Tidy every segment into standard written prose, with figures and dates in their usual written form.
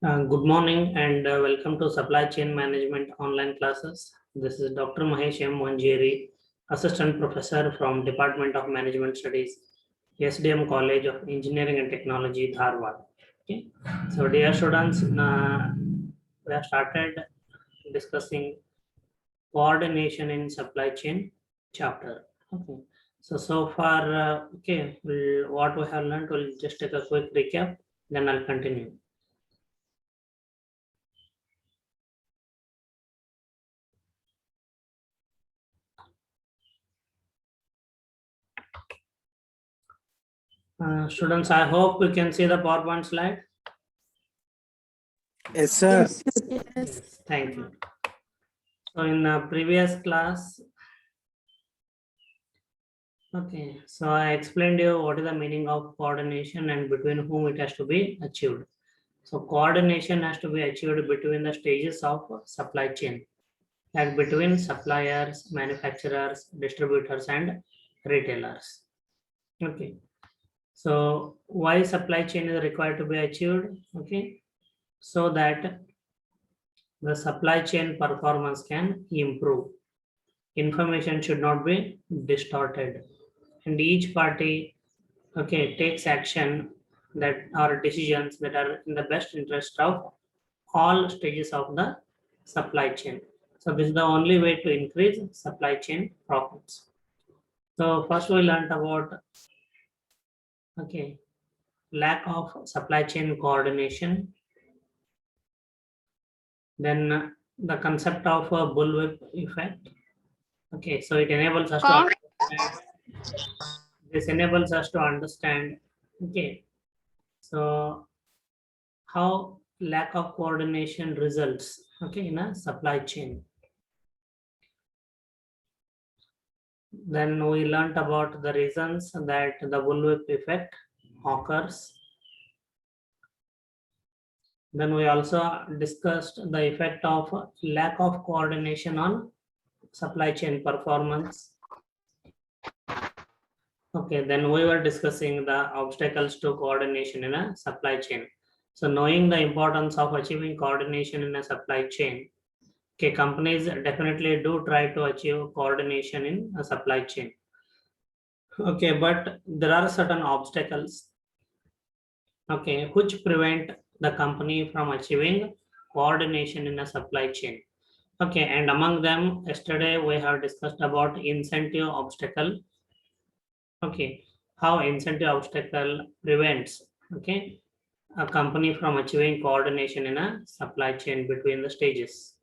Good morning and welcome to Supply Chain Management online classes. This is Dr. Mahesh M. Manjeri, Assistant Professor from Department of Management Studies, SDM College of Engineering and Technology, Dharwad. Okay. So dear students, we have started discussing coordination in supply chain chapter. Okay. So far, what we have learned, we'll just take a quick recap, then I'll continue. Students, I hope we can see the PowerPoint slide. Yes, sir. Yes, thank you. So in the previous class, so I explained you what is the meaning of coordination and between whom it has to be achieved. So coordination has to be achieved between the stages of supply chain, like between suppliers, manufacturers, distributors, and retailers. Okay. So why supply chain is required to be achieved? Okay. So that the supply chain performance can improve. Information should not be distorted, and each party takes action that are decisions that are in the best interest of all stages of the supply chain. So this is the only way to increase supply chain profits. So first we learned about lack of supply chain coordination. Then the concept of a bullwhip effect. So it enables us to understand, this enables us to understand, so how lack of coordination results, in a supply chain. Then we learned about the reasons that the bullwhip effect occurs. Then we also discussed the effect of lack of coordination on supply chain performance. Then we were discussing the obstacles to coordination in a supply chain. So knowing the importance of achieving coordination in a supply chain, companies definitely do try to achieve coordination in a supply chain. But there are certain obstacles, which prevent the company from achieving coordination in a supply chain. And among them, yesterday we have discussed about incentive obstacle. How incentive obstacle prevents a company from achieving coordination in a supply chain between the stages.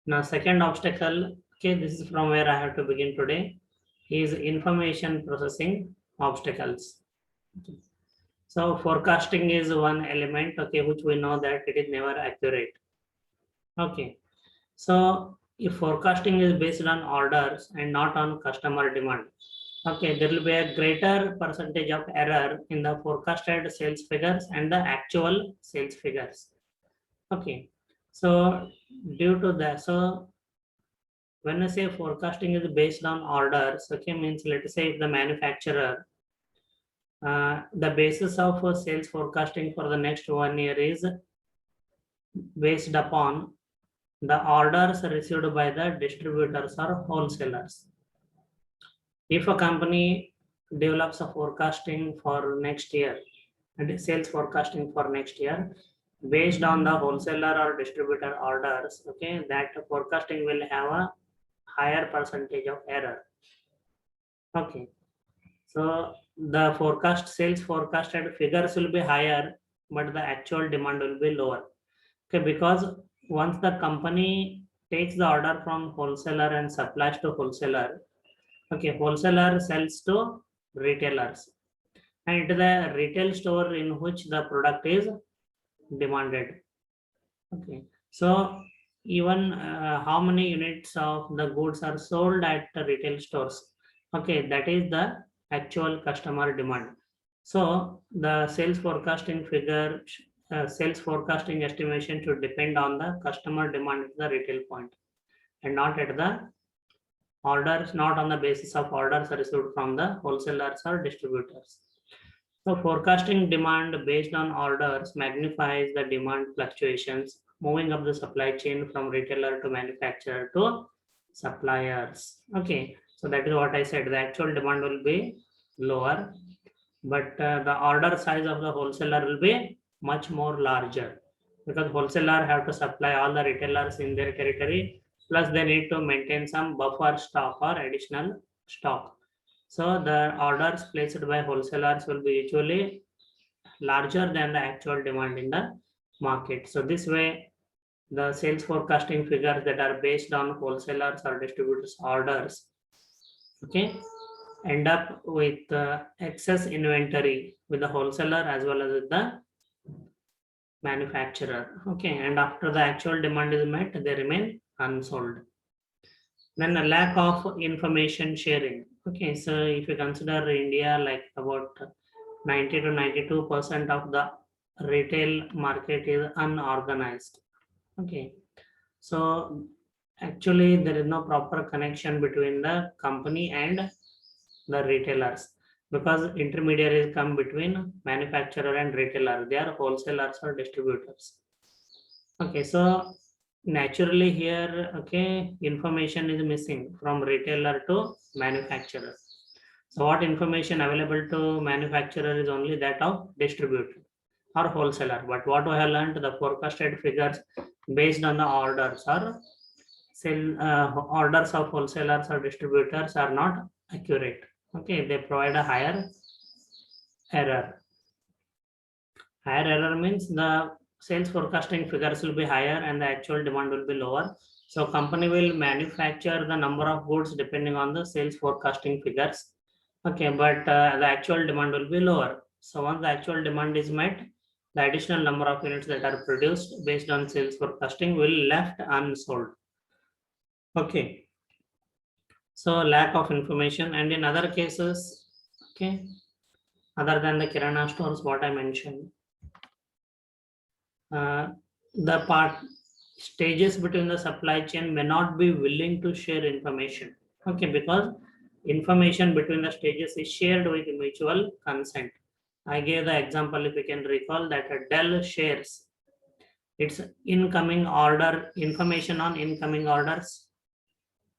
Now second obstacle, this is from where I have to begin today, is information processing obstacles. So forecasting is one element, which we know that it is never accurate. So if forecasting is based on orders and not on customer demand, there will be a greater percentage of error in the forecasted sales figures and the actual sales figures. So due to that, so when I say forecasting is based on orders, means let's say if the manufacturer, the basis of sales forecasting for the next 1 year is based upon the orders received by the distributors or wholesalers. If a company develops a forecasting for next year, and sales forecasting for next year, based on the wholesaler or distributor orders, that forecasting will have a higher percentage of error. So the sales forecasted figures will be higher, but the actual demand will be lower. Because once the company takes the order from wholesaler and supplies to wholesaler, wholesaler sells to retailers, and the retail store in which the product is demanded. So even how many units of the goods are sold at the retail stores, that is the actual customer demand. So the sales forecasting figure, sales forecasting estimation should depend on the customer demand at the retail point, and not at the orders, not on the basis of orders received from the wholesalers or distributors. So forecasting demand based on orders magnifies the demand fluctuations, moving up the supply chain from retailer to manufacturer to suppliers. Okay, so that is what I said. The actual demand will be lower, but the order size of the wholesaler will be much more larger, because wholesaler have to supply all the retailers in their territory, plus they need to maintain some buffer stock or additional stock. So the orders placed by wholesalers will be usually larger than the actual demand in the market. So this way, the sales forecasting figures that are based on wholesalers or distributors orders, okay, end up with excess inventory with the wholesaler as well as with the manufacturer. Okay, and after the actual demand is met, they remain unsold. Then a lack of information sharing. Okay, so if you consider India, like about 90 to 92% of the retail market is unorganized. Okay, so actually there is no proper connection between the company and the retailers, because intermediaries come between manufacturer and retailer. They are wholesalers or distributors. Okay, so naturally here, okay, information is missing from retailer to manufacturer. So what information available to manufacturer is only that of distributor or wholesaler. But what we have learned, the forecasted figures based on the orders or orders of wholesalers or distributors are not accurate. Okay, they provide a higher error. Higher error means the sales forecasting figures will be higher and the actual demand will be lower. So company will manufacture the number of goods depending on the sales forecasting figures. Okay, but the actual demand will be lower. So once the actual demand is met, the additional number of units that are produced based on sales forecasting will left unsold. Okay, so lack of information, and in other cases, okay, other than the kirana stores, what I mentioned, the part stages between the supply chain may not be willing to share information. Okay, because information between the stages is shared with mutual consent. I gave the example, if you can recall, that Dell shares its incoming order information on incoming orders.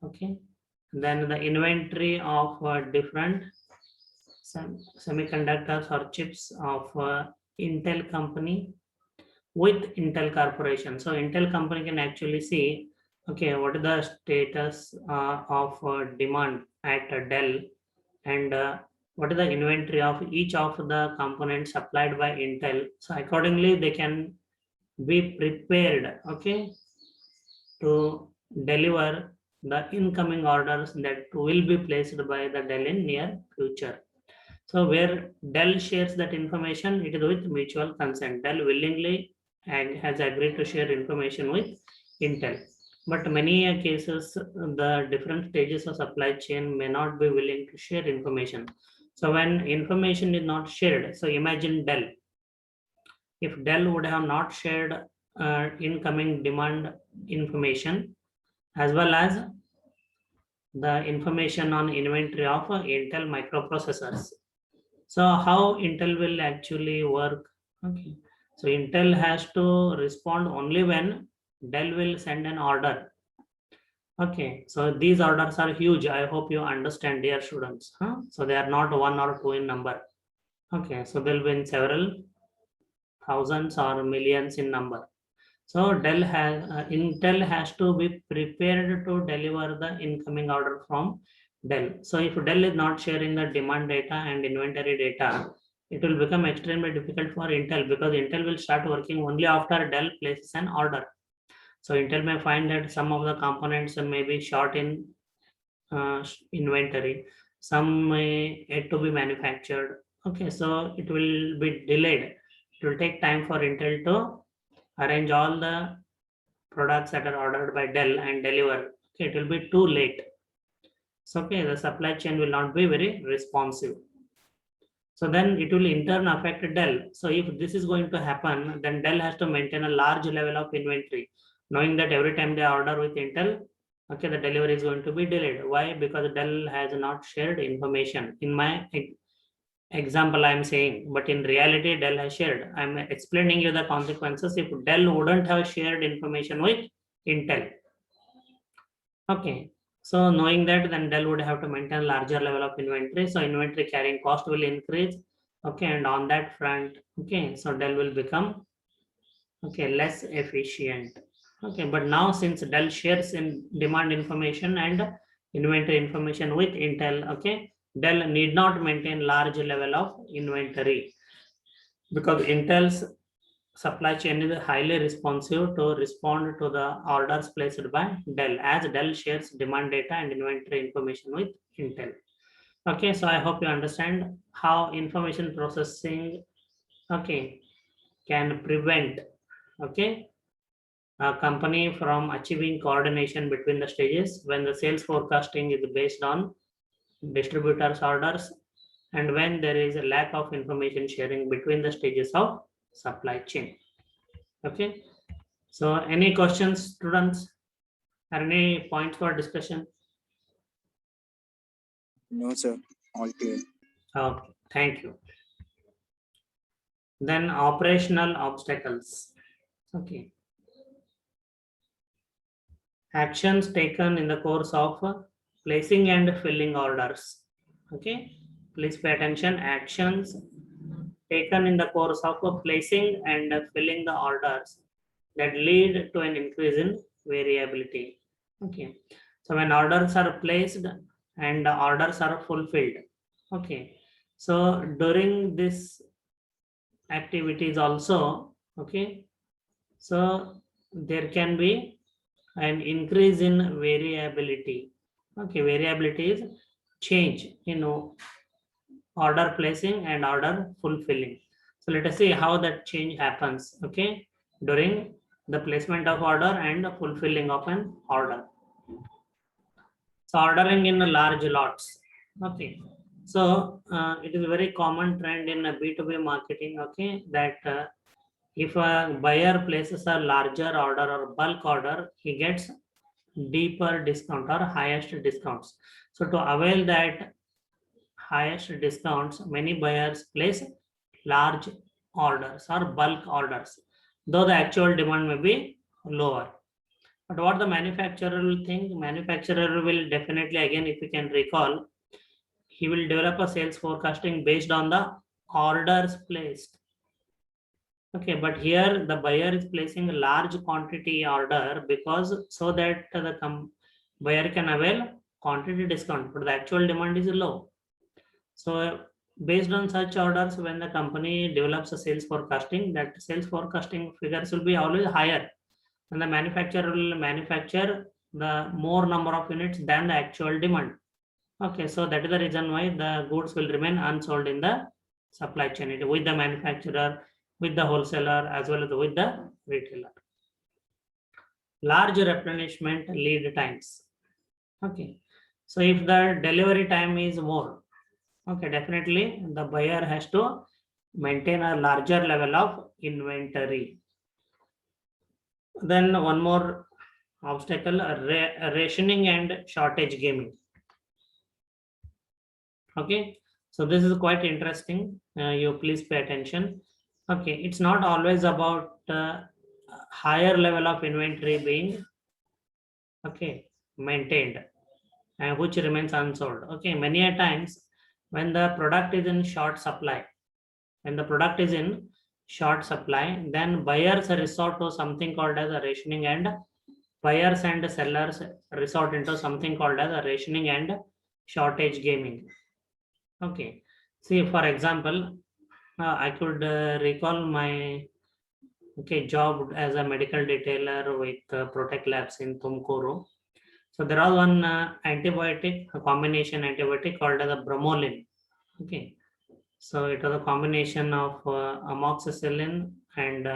Okay, then the inventory of different semiconductors or chips of Intel company with Intel Corporation. So Intel company can actually see, okay, what is the status of demand at Dell, and what is the inventory of each of the components supplied by Intel. So accordingly, they can be prepared, okay, to deliver the incoming orders that will be placed by the Dell in near future. So where Dell shares that information, it is with mutual consent. Dell willingly and has agreed to share information with Intel. But many cases, the different stages of supply chain may not be willing to share information. So when information is not shared, so imagine Dell. If Dell would have not shared incoming demand information as well as the information on inventory of Intel microprocessors. So how Intel will actually work? Okay. So Intel has to respond only when Dell will send an order. Okay. So these orders are huge. I hope you understand, dear students. Huh? So they are not one or two in number. Okay. So they'll be in several thousands or millions in number. So Intel has to be prepared to deliver the incoming order from Dell. So if Dell is not sharing the demand data and inventory data, it will become extremely difficult for Intel, because Intel will start working only after Dell places an order. So Intel may find that some of the components may be short in inventory, some may yet to be manufactured. Okay, so it will be delayed. It will take time for Intel to arrange all the products that are ordered by Dell and deliver. Okay, it will be too late. So okay, the supply chain will not be very responsive. So then it will in turn affect Dell. So if this is going to happen, then Dell has to maintain a large level of inventory, knowing that every time they order with Intel, okay, the delivery is going to be delayed. Why? Because Dell has not shared information. In my example I'm saying, but in reality, Dell has shared. I'm explaining you the consequences if Dell wouldn't have shared information with Intel. Okay. So knowing that, then Dell would have to maintain larger level of inventory. So inventory carrying cost will increase. Okay. And on that front, okay, so Dell will become, okay, less efficient. Okay. But now since Dell shares in demand information and inventory information with Intel, okay, Dell need not maintain large level of inventory because Intel's supply chain is highly responsive to respond to the orders placed by Dell, as Dell shares demand data and inventory information with Intel. Okay, so I hope you understand how information processing, okay, can prevent, okay, a company from achieving coordination between the stages when the sales forecasting is based on distributors' orders and when there is a lack of information sharing between the stages of supply chain. Okay, so any questions, students, or any points for discussion? No, sir. All clear. Okay, thank you. Then operational obstacles. Okay. Actions taken in the course of placing and filling orders. Okay, please pay attention. Actions taken in the course of placing and filling the orders that lead to an increase in variability. Okay, so when orders are placed and the orders are fulfilled, okay, so during this activities also, okay, so there can be an increase in variability. Okay, variability is change in order placing and order fulfilling. So let us see how that change happens, okay, during the placement of order and the fulfilling of an order. So ordering in large lots. Okay, so it is a very common trend in B2B marketing, okay, that if a buyer places a larger order or bulk order, he gets deeper discount or highest discounts. So to avail that highest discounts, many buyers place large orders or bulk orders, though the actual demand may be lower. But what the manufacturer will think, manufacturer will definitely, again, if you can recall, he will develop a sales forecasting based on the orders placed. Okay, but here the buyer is placing a large quantity order because so that the buyer can avail quantity discount, but the actual demand is low. So based on such orders, when the company develops a sales forecasting, that sales forecasting figures will be always higher, and the manufacturer will manufacture the more number of units than the actual demand. Okay, so that is the reason why the goods will remain unsold in the supply chain with the manufacturer, with the wholesaler, as well as with the retailer. Large replenishment lead times. Okay, so if the delivery time is more, okay, definitely the buyer has to maintain a larger level of inventory. Then one more obstacle, rationing and shortage gaming. Okay, so this is quite interesting. You please pay attention. Okay, it's not always about higher level of inventory being, okay, maintained and which remains unsold. Okay, many a times when the product is in short supply, when the product is in short supply, then buyers resort to something called as a rationing, and buyers and sellers resort into something called as a rationing and shortage gaming. Okay, see, for example, I could recall my job as a medical detailer with Protect Labs in Tumkuru. So there was one antibiotic, a combination antibiotic called as a bromelain. Okay, so it was a combination of amoxicillin and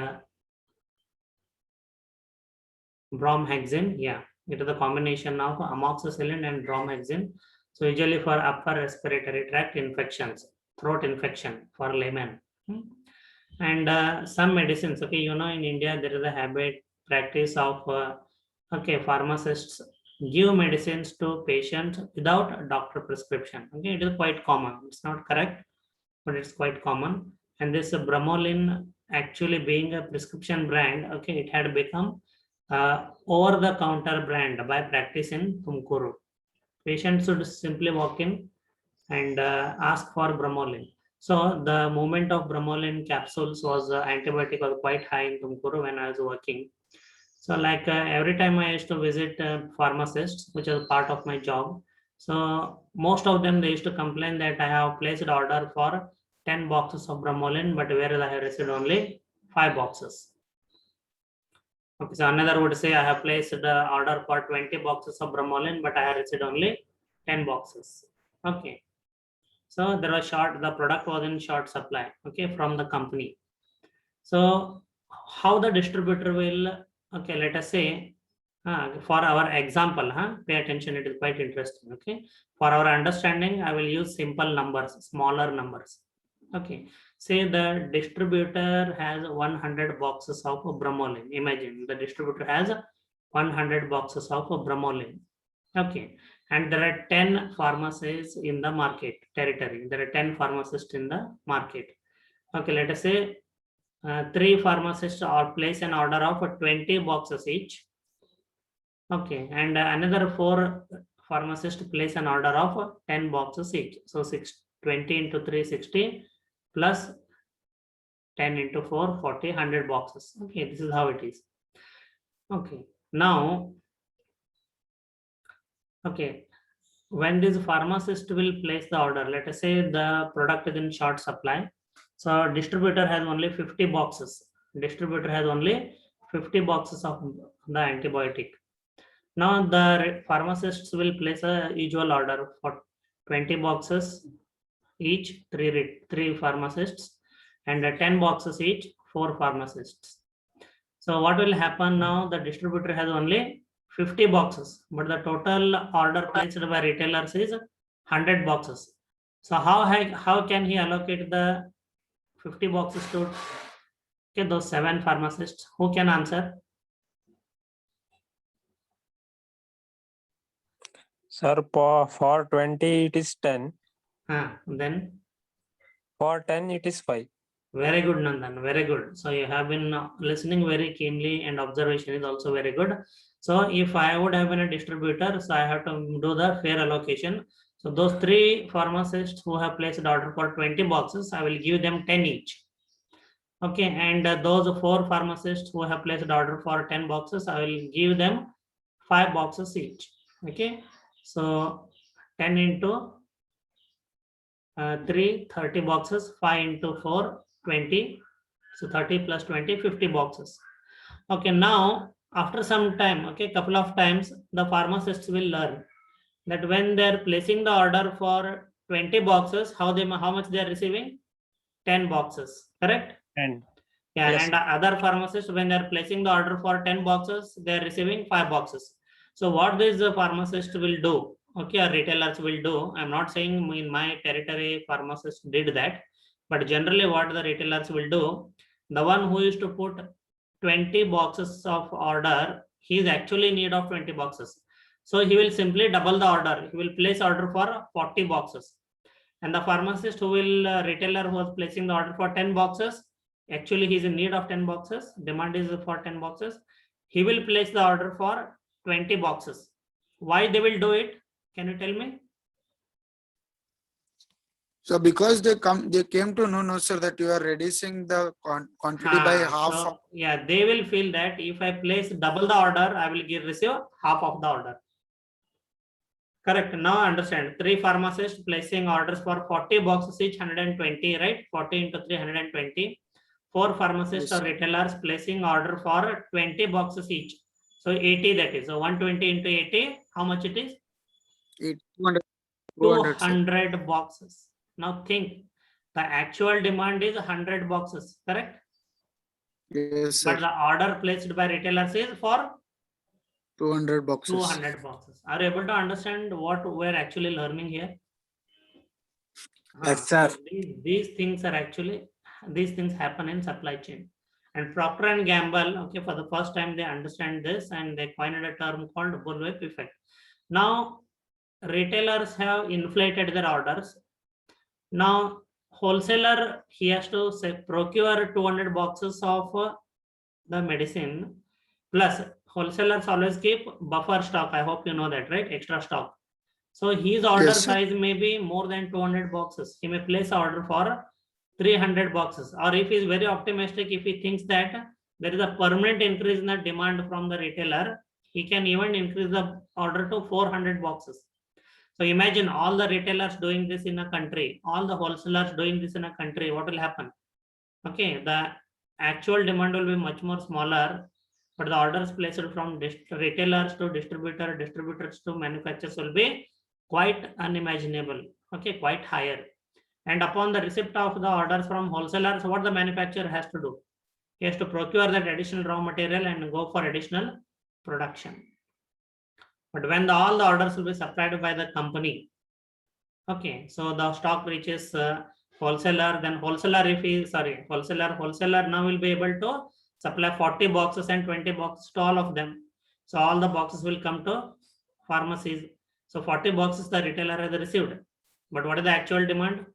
bromhexin. Yeah, it is a combination of amoxicillin and bromhexin. So usually for upper respiratory tract infections, throat infection for layman. And some medicines, okay, in India there is a habit practice of pharmacists give medicines to patients without doctor prescription. Okay, it is quite common. It's not correct, but it's quite common. And this Bromelain actually being a prescription brand, okay, it had become over-the-counter brand by practice in Tumkuru. Patients should simply walk in and ask for Bromelain. So the movement of Bromelain capsules was antibiotic was quite high in Tumkuru when I was working. So like every time I used to visit pharmacists, which is part of my job. So most of them, they used to complain that I have placed order for 10 boxes of Bromelain, but whereas I have received only 5 boxes. Okay, so another would say I have placed the order for 20 boxes of Bromelain, but I have received only 10 boxes. Okay. So there was the product was in short supply, okay, from the company. So how the distributor will, okay, let us say, for our example, pay attention, it is quite interesting, okay. For our understanding, I will use simple numbers, smaller numbers, okay. Say the distributor has 100 boxes of Bromelain. Imagine the distributor has 100 boxes of Bromelain, okay. And there are 10 pharmacies in the market territory. There are 10 pharmacists in the market. Okay, let us say 3 pharmacists or place an order of 20 boxes each. Okay, and another 4 pharmacists place an order of 10 boxes each. So 20 into 3, 60 plus 10 into 4, 40, 100 boxes. Okay, this is how it is. Okay, now, okay, when this pharmacist will place the order, let us say the product is in short supply. So distributor has only 50 boxes. Distributor has only 50 boxes of the antibiotic. Now the pharmacists will place a usual order for 20 boxes each, three pharmacists, and 10 boxes each, 4 pharmacists. So what will happen now? The distributor has only 50 boxes, but the total order placed by retailers is 100 boxes. So how can he allocate the 50 boxes to those 7 pharmacists? Who can answer? Sir, for 20 it is 10. Then For 10 it is 5. very good, Nandan. Very good. So you have been listening very keenly, and observation is also very good. So if I would have been a distributor, so I have to do the fair allocation. So those 3 pharmacists who have placed order for 20 boxes, I will give them 10 each. Okay, and those 4 pharmacists who have placed order for 10 boxes, I will give them 5 boxes each. Okay, so 10 into 3, 30 boxes, 5 into 4, 20. So 30 plus 20, 50 boxes. Okay, now after some time, okay, couple of times, the pharmacists will learn that when they're placing the order for 20 boxes, how much they are receiving? 10 boxes, correct? 10. Yeah, Yes. and other pharmacists, when they're placing the order for 10 boxes, they're receiving 5 boxes. So what this pharmacist will do, okay, or retailers will do, I'm not saying in my territory pharmacists did that, but generally what the retailers will do, the one who used to put 20 boxes of order, he is actually in need of 20 boxes. So he will simply double the order. He will place order for 40 boxes. And the pharmacist who will, retailer who was placing the order for 10 boxes, actually he is in need of 10 boxes. Demand is for 10 boxes. He will place the order for 20 boxes. Why they will do it? Can you tell me? So because they came to know, no, sir, that you are reducing the quantity by half. So, yeah, they will feel that if I place double the order, I will receive half of the order. Correct. Now understand. 3 pharmacists placing orders for 40 boxes each, 120, right? 40 into 320. 4 pharmacists Yes. or retailers placing order for 20 boxes each. So 80 that is. So 120 into 80, how much it is? 200, 200, sir. 200 boxes. Now think, the actual demand is 100 boxes, correct? Yes, But sir. the order placed by retailers is for 200 boxes. 200 boxes. Are you able to understand what we're actually learning here? Yes, sir. These things are actually, these things happen in supply chain. And Procter and Gamble, okay, for the first time they understand this and they coined a term called bullwhip effect. Now, retailers have inflated their orders. Now, wholesaler, he has to say, procure 200 boxes of the medicine, plus wholesalers always keep buffer stock. I hope you know that, right? Extra stock. So his order Yes, sir. size may be more than 200 boxes. He may place an order for 300 boxes. Or if he is very optimistic, if he thinks that there is a permanent increase in the demand from the retailer, he can even increase the order to 400 boxes. So imagine all the retailers doing this in a country, all the wholesalers doing this in a country, what will happen? Okay, the actual demand will be much more smaller, but the orders placed from retailers to distributors to manufacturers will be quite unimaginable, okay, quite higher. And upon the receipt of the orders from wholesalers, what the manufacturer has to do? He has to procure that additional raw material and go for additional production. But when all the orders will be supplied by the company, okay, so the stock reaches wholesaler, then wholesaler now will be able to supply 40 boxes and 20 boxes to all of them. So all the boxes will come to pharmacies. So 40 boxes the retailer has received. But what is the actual demand?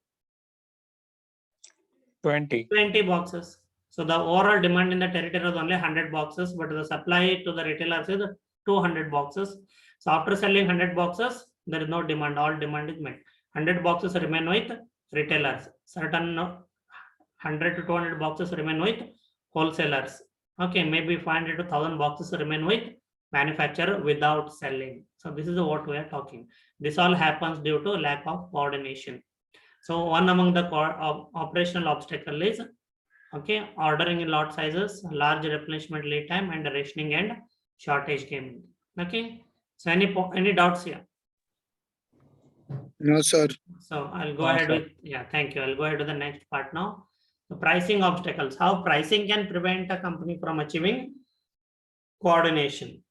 20. 20 boxes. So the overall demand in the territory was only 100 boxes, but the supply to the retailers is 200 boxes. So after selling 100 boxes, there is no demand, all demand is met. 100 boxes remain with retailers. Certain 100 to 200 boxes remain with wholesalers. Okay, maybe 500 to 1000 boxes remain with manufacturer without selling. So this is what we are talking. This all happens due to lack of coordination. So one among the operational obstacle is, okay, ordering in lot sizes, large replenishment lead time, and rationing and shortage gaming. Okay, so any doubts here? No, sir. So I'll go No, ahead sir. with, yeah, thank you. I'll go ahead to the next part now. The pricing obstacles, how pricing can prevent a company from achieving coordination.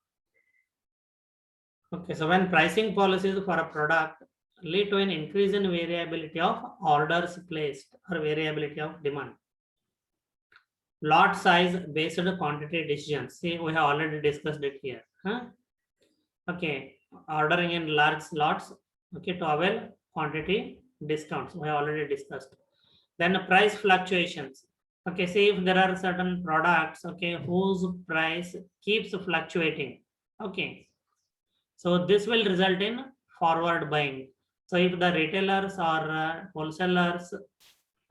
Okay, so when pricing policies for a product lead to an increase in variability of orders placed or variability of demand. Lot size based on quantity decisions. See, we have already discussed it here. Okay, ordering in large lots, okay, to avail quantity discounts. We have already discussed. Then price fluctuations. Okay, see if there are certain products, okay, whose price keeps fluctuating. Okay, so this will result in forward buying. So if the retailers or wholesalers,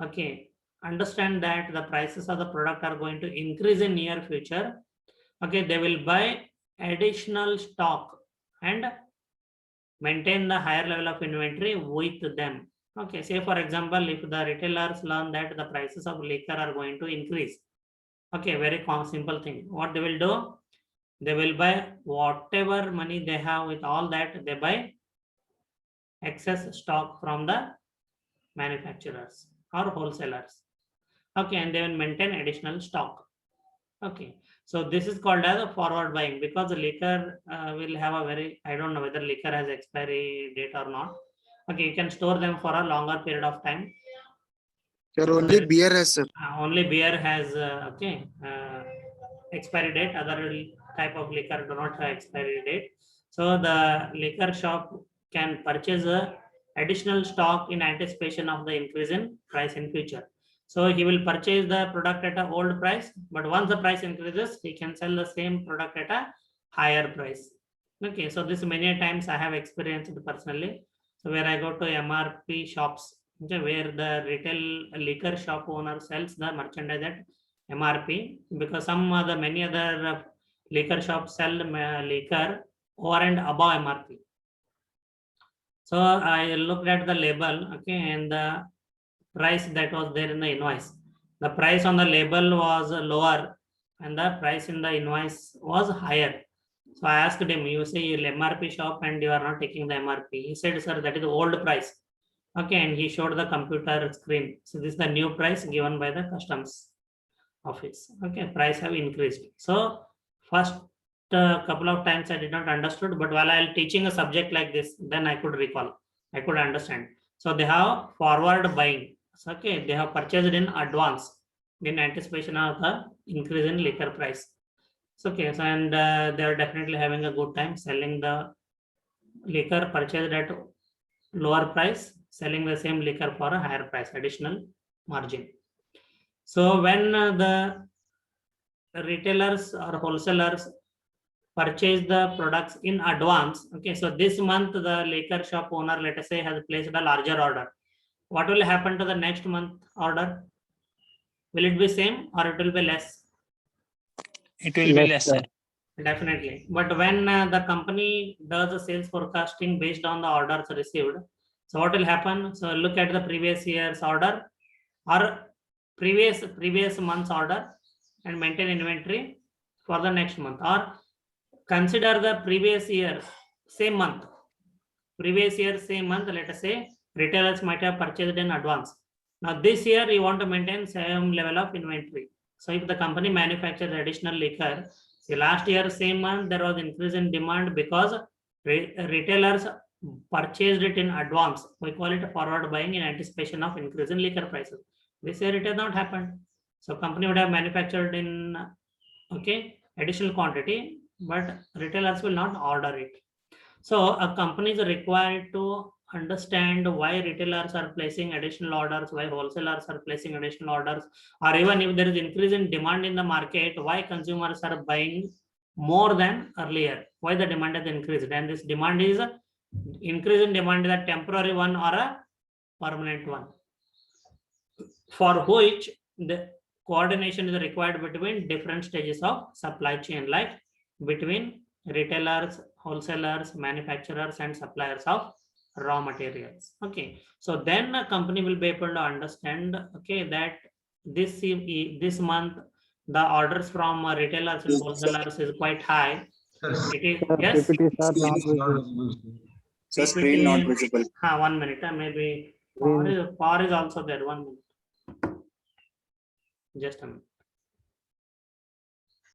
okay, understand that the prices of the product are going to increase in near future, okay, they will buy additional stock and maintain the higher level of inventory with them. Okay, say for example, if the retailers learn that the prices of liquor are going to increase, okay, very simple thing. What they will do? They will buy whatever money they have with all that, they buy excess stock from the manufacturers or wholesalers. Okay, and they will maintain additional stock. Okay, so this is called as a forward buying, because the liquor will have a very, I don't know whether liquor has expiry date or not. Okay, you can store them for a longer period of time. Sir, only beer has, sir. Only beer has expiry date. Other type of liquor do not have expiry date. So the liquor shop can purchase additional stock in anticipation of the increase in price in future. So he will purchase the product at an old price, but once the price increases, he can sell the same product at a higher price. Okay, so this many times I have experienced personally. So where I go to MRP shops, okay, where the retail liquor shop owner sells the merchandise at MRP, because some other many other liquor shops sell liquor over and above MRP. So I looked at the label, okay, and the price that was there in the invoice. The price on the label was lower and the price in the invoice was higher. So I asked him, you say you're MRP shop and you are not taking the MRP. He said, sir, that is the old price. Okay, and he showed the computer screen. So this is the new price given by the customs office. Okay, price have increased. So first couple of times I did not understood, but while I teaching a subject like this, then I could recall, I could understand. So they have forward buying. So, okay, they have purchased in advance in anticipation of the increase in liquor price. So, okay, so and they are definitely having a good time selling the liquor purchased at lower price, selling the same liquor for a higher price, additional margin. So when the retailers or wholesalers purchase the products in advance, okay, so this month the liquor shop owner, let us say, has placed a larger order. What will happen to the next month order? Will it be same or it will be less? It will be lesser. Definitely. But when the company does the sales forecasting based on the orders received, so what will happen? So look at the previous year's order or previous month's order and maintain inventory for the next month, or consider the previous year same month. Previous year same month, let us say retailers might have purchased in advance. Now this year you want to maintain same level of inventory. So if the company manufactures additional liquor, see last year same month there was increase in demand because retailers purchased it in advance. We call it forward buying in anticipation of increase in liquor prices. This year it has not happened. So company would have manufactured in additional quantity, but retailers will not order it. So a company is required to understand why retailers are placing additional orders, why wholesalers are placing additional orders, or even if there is increase in demand in the market, why consumers are buying more than earlier, why the demand has increased. And this demand is increase in demand is a temporary one or a permanent one, for which the coordination is required between different stages of supply chain, like between retailers, wholesalers, manufacturers, and suppliers of raw materials. Okay, so then a company will be able to understand, okay, that this month the orders from retailers and wholesalers is quite high. It is, yes. So screen not visible. 1 minute, maybe power is also there. 1 minute. Just a minute.